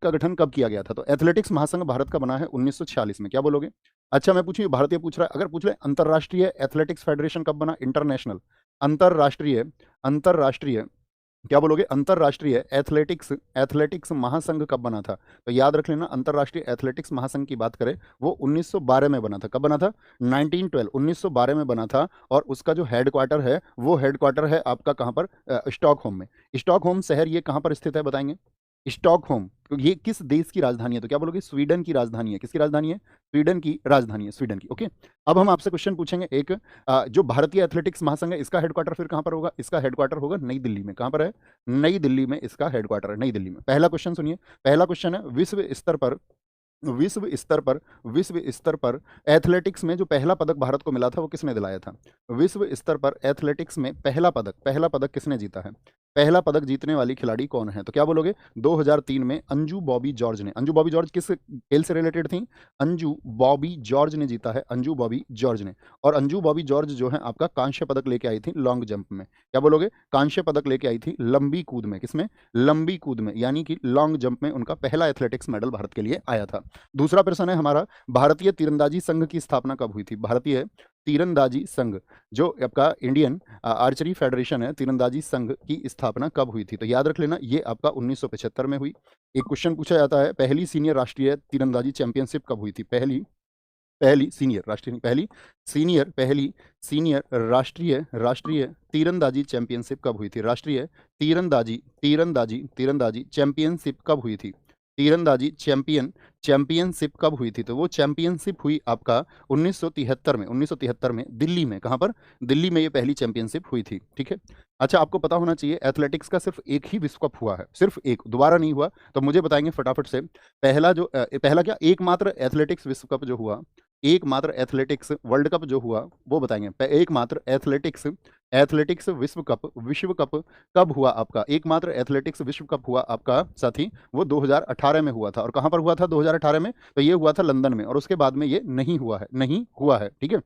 का गठन कब किया गया था? तो एथलेटिक्स महासंघ भारत का बना है 1946 में। क्या बोलोगे? अच्छा, मैं पूछूं, भारतीय पूछ रहा है, अगर पूछ ले अंतरराष्ट्रीय एथलेटिक्स फेडरेशन कब बना? इंटरनेशनल अंतरराष्ट्रीय अंतरराष्ट्रीय क्या बोलोगे? अंतरराष्ट्रीय एथलेटिक्स एथलेटिक्स महासंघ कब बना था? तो याद रख लेना, अंतरराष्ट्रीय एथलेटिक्स महासंघ की बात करें, वो 1912 में बना था। कब बना था? 1912 1912 में बना था। और उसका जो हेडक्वार्टर है, वो हेडक्वार्टर है आपका कहाँ पर? स्टॉकहोम में। स्टॉकहोम शहर ये कहाँ पर स्थित है, बताएंगे? स्टॉकहोम, तो ये किस देश की राजधानी है? तो क्या बोलोगे? स्वीडन की राजधानी है। किसकी राजधानी है? स्वीडन की राजधानी है, स्वीडन की। ओके, अब हम आपसे क्वेश्चन पूछेंगे एक, जो भारतीय एथलेटिक्स महासंघ है, इसका हेडक्वार्टर फिर कहाँ पर होगा? इसका हेडक्वार्टर होगा नई दिल्ली में। कहाँ पर है? नई दिल्ली में इसका हेडक्वार्टर है, नई दिल्ली में। पहला क्वेश्चन सुनिए, पहला क्वेश्चन है, विश्व स्तर पर एथलेटिक्स में जो पहला पदक भारत को मिला था, वो किसने दिलाया था? विश्व स्तर पर एथलेटिक्स में पहला पदक किसने जीता है? पहला पदक जीतने वाली खिलाड़ी कौन है? तो क्या बोलोगे? 2003 में अंजू बॉबी जॉर्ज ने। अंजू बॉबी जॉर्ज किस खेल से रिलेटेड थी? अंजू बॉबी जॉर्ज ने जीता है, अंजू बॉबी जॉर्ज ने। और अंजू बॉबी जॉर्ज जो है आपका कांस्य पदक लेके आई थी लॉन्ग जंप में। क्या बोलोगे? कांस्य पदक लेके आई थी लंबी कूद में। किसमें? लंबी कूद में, यानी कि लॉन्ग जंप में उनका पहला एथलेटिक्स मेडल भारत के लिए आया था। दूसरा प्रश्न है हमारा, भारतीय तीरंदाजी संघ की स्थापना कब हुई थी? भारतीय तीरंदाजी संघ, जो आपका इंडियन आर्चरी फेडरेशन है, तीरंदाजी संघ की स्थापना कब हुई थी? तो याद रख लेना, ये आपका 1975 में हुई। एक क्वेश्चन पूछा जाता है, पहली सीनियर राष्ट्रीय तीरंदाजी चैंपियनशिप कब हुई थी? पहली पहली सीनियर राष्ट्रीय पहली सीनियर पहली सीनियर राष्ट्रीय राष्ट्रीय तीरंदाजी चैंपियनशिप कब हुई थी? राष्ट्रीय तीरंदाजी चैंपियनशिप कब हुई थी? तीरंदाजी चैंपियनशिप कब हुई थी? तो वो चैंपियनशिप हुई आपका 1973 में। 1973 में दिल्ली में। कहाँ पर? दिल्ली में ये पहली चैंपियनशिप हुई थी। ठीक है। अच्छा, आपको पता होना चाहिए एथलेटिक्स का सिर्फ एक ही विश्व कप हुआ है, सिर्फ एक, दोबारा नहीं हुआ। तो मुझे बताएंगे फटाफट से, पहला क्या, एकमात्र एथलेटिक्स विश्व कप जो हुआ, एकमात्र एथलेटिक्स वर्ल्ड कप जो हुआ, वो बताएंगे। एकमात्र एथलेटिक्स एथलेटिक्स विश्व कप कब हुआ आपका? एकमात्र एथलेटिक्स विश्व कप हुआ आपका साथी, वो 2018 में हुआ था। और कहां पर हुआ था 2018 में? तो ये हुआ था लंदन में, और उसके बाद में ये नहीं हुआ है, नहीं हुआ है। ठीक है।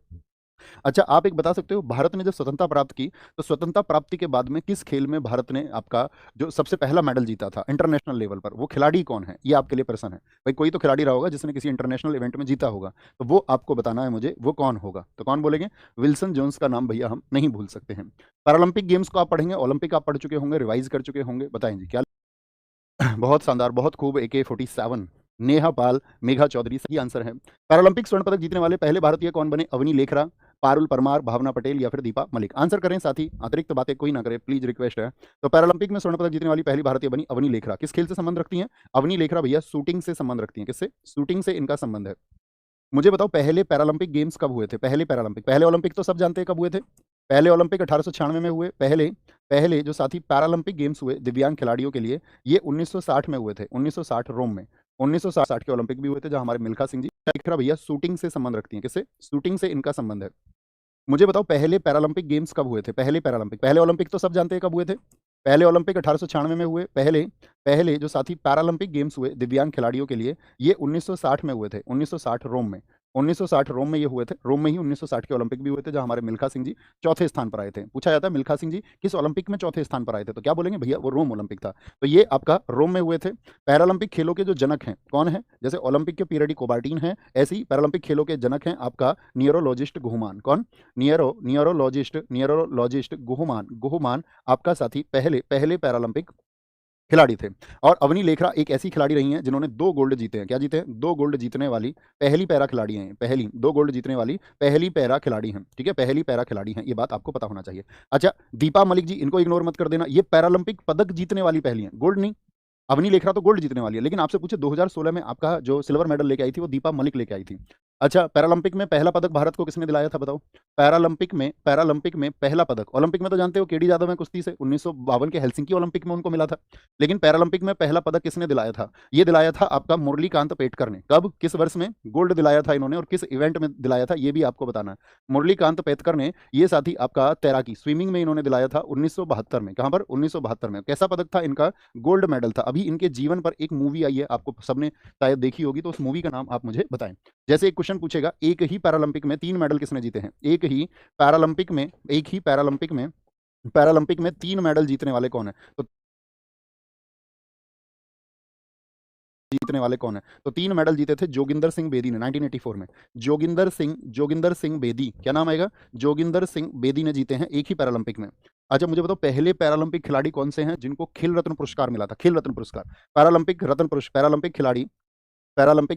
अच्छा, आप एक बता सकते हो, भारत ने जब स्वतंत्रता प्राप्त की, तो स्वतंत्रता प्राप्ति के बाद में किस खेल में भारत ने आपका जो सबसे पहला मेडल जीता था इंटरनेशनल लेवल पर? वो खिलाड़ी कौन है? ये आपके लिए प्रश्न है भाई। कोई तो खिलाड़ी रहा होगा जिसने किसी इंटरनेशनल इवेंट में जीता होगा, तो वो आपको बताना है मुझे, वो कौन होगा। तो कौन बोलेंगे? विल्सन जोन्स का नाम भैया हम नहीं भूल सकते हैं। पैरालंपिक गेम्स को आप पढ़ेंगे, ओलंपिक आप पढ़ चुके होंगे, रिवाइज कर चुके होंगे, बताएं जी क्या? बहुत शानदार, बहुत खूब। AK-47, नेहा पाल, मेघा चौधरी सही आंसर है। पैरालंपिक स्वर्ण पदक जीतने वाले पहले भारतीय कौन बने? अवनी लेखरा, पारुल परमार, भावना पटेल या फिर दीपा मलिक? आंसर करें साथी, अतिरिक्त बातें कोई ना करे प्लीज, रिक्वेस्ट है। तो पैरालंपिक में स्वर्ण पदक जीतने वाली पहली भारतीय बनी अवनी लेखरा। किस खेल से संबंध रखती हैं अवनी लेखरा भैया? शूटिंग से संबंध रखती हैं। किससे? शूटिंग से इनका संबंध है। मुझे बताओ, पहले पैरालंपिक गेम्स कब हुए थे? पहले ओलंपिक तो सब जानते हैं कब हुए थे। पहले ओलंपिक 1896 में हुए। पहले पहले जो साथी पैरालंपिक गेम्स हुए दिव्यांग खिलाड़ियों के लिए, ये 1960 में हुए थे, 1960 रोम में। 1960 के ओलंपिक भी हुए थे, जहां हमारे मिल्खा सिंह जी। लेखरा भैया शूटिंग से संबंध रखती हैं। किससे? शूटिंग से इनका संबंध है। मुझे बताओ, पहले पैरालंपिक गेम्स कब हुए थे? पहले ओलंपिक तो सब जानते हैं कब हुए थे। पहले ओलंपिक 1896 में हुए। पहले पहले जो साथी पैरालंपिक गेम्स हुए दिव्यांग खिलाड़ियों के लिए, ये 1960 में हुए थे, 1960 रोम में। 1960 रोम में ये हुए थे, रोम में ही 1960 के ओलंपिक भी हुए थे, जहां हमारे मिल्खा सिंह जी चौथे स्थान पर आए थे। पूछा जाता है मिल्खा सिंह जी किस ओलंपिक में चौथे स्थान पर आए थे, तो क्या बोलेंगे भैया? वो रोम ओलंपिक था। तो ये आपका रोम में हुए थे। पैरालंपिक खेलों के जो जनक हैं कौन है? जैसे ओलंपिक के पीरियडी कोबार्टिन है, ऐसे ही पैरालंपिक खेलों के जनक हैं आपका नियरोलॉजिस्ट गुहमान। कौन? नियरोलॉजिस्ट गुहमान। गुहमान आपका साथी पहले पहले पैरालंपिक खिलाड़ी थे। और अवनी लेखरा एक ऐसी खिलाड़ी रही हैं जिन्होंने 2 गोल्ड जीते हैं। क्या जीते हैं? 2 गोल्ड जीतने वाली पहली पैरा खिलाड़ी हैं, पहली 2 गोल्ड जीतने वाली पहली पैरा खिलाड़ी हैं। ठीक है, पहली पैरा खिलाड़ी हैं, ये बात आपको पता होना चाहिए। अच्छा, दीपा मलिक जी, इनको इग्नोर मत कर देना, ये पैरालंपिक पदक जीतने वाली पहली हैं, गोल्ड नहीं। अवनी लेखरा तो गोल्ड जीतने वाली है, लेकिन आपसे पूछे 2016 में आपका जो सिल्वर मेडल लेके आई थी, वो दीपा मलिक लेके आई थी। अच्छा, पैरालंपिक में पहला पदक भारत को किसने दिलाया था, बताओ? पैरालंपिक में पहला पदक, ओलंपिक में तो जानते हो केडी यादव है कुश्ती से, 1952 के हेलसिंकी ओलंपिक में उनको मिला था। लेकिन पैरालंपिक में पहला पदक किसने दिलाया था? ये दिलाया था आपका मुरलीकांत पेटकर ने। कब, किस वर्ष में गोल्ड दिलाया था इन्होंने, और किस इवेंट में दिलाया था, ये भी आपको बताना है। मुरलीकांत पेटकर ने, ये साथी आपका तैराकी स्विमिंग में इन्होंने दिलाया था 1972 में। कहां पर? 1972 में। कैसा पदक था इनका? गोल्ड मेडल था। अभी इनके जीवन पर एक मूवी आई है, आपको सबने शायद देखी होगी, तो उस मूवी का नाम आप मुझे बताएं। जैसे एक क्वेश्चन पूछेगा, एक ही पैरालंपिक में 3 मेडल किसने जीते हैं? एक ही पैरालंपिक में 3 मेडल जीतने वाले कौन है? तो जीतने वाले कौन है? तो 3 मेडल जीते थे जोगिंदर सिंह बेदी ने 1984 में। जोगिंदर सिंह बेदी, क्या नाम आएगा? जोगिंदर सिंह बेदी ने जीते हैं एक ही पैरालंपिक में। अच्छा मुझे बताओ पहले पैरालंपिक खिलाड़ी कौन से हैं जिनको खेल रत्न पुरस्कार मिला था? खेल रत्न पुरस्कार, पैरालंपिक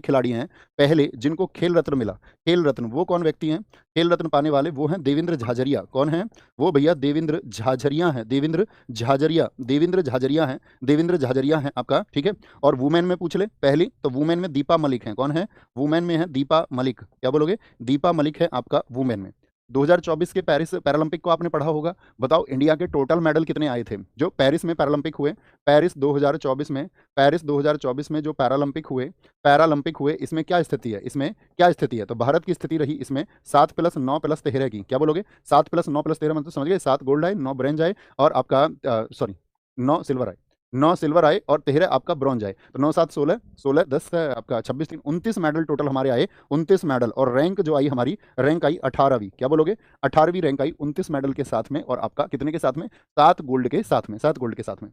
खिलाड़ी हैं पहले जिनको खेल रत्न मिला। खेल रत्न वो कौन व्यक्ति हैं? खेल रत्न पाने वाले वो हैं देवेंद्र झाझरिया। कौन है वो भैया? देवेंद्र झाझरिया हैं। देवेंद्र झाझरिया हैं आपका, ठीक है। और वुमेन में पूछ ले पहली, तो वुमेन में दीपा मलिक हैं। कौन है? वुमेन में है दीपा मलिक। क्या बोलोगे? दीपा मलिक है आपका वुमेन में। 2024 के पेरिस पैरालंपिक को आपने पढ़ा होगा। बताओ इंडिया के टोटल मेडल कितने आए थे जो पेरिस में पैरालंपिक हुए? पेरिस 2024 में जो पैरालंपिक हुए इसमें क्या स्थिति है? तो भारत की स्थिति रही इसमें 7+9+13 की। क्या बोलोगे? 7+9+13 मतलब समझ गए? 7 गोल्ड आए, 9 ब्रॉन्ज आए और आपका 9 सिल्वर आए। 9 सिल्वर आए और 13 आपका ब्रॉन्ज आए। तो 9 7 16, 16 10 आपका 26 3 29 मेडल टोटल हमारे आए। 29 मेडल और रैंक जो आई हमारी, रैंक आई 18वीं। क्या बोलोगे? 18वीं रैंक आई 29 मेडल के साथ में और आपका कितने के साथ में? 7 गोल्ड के साथ में।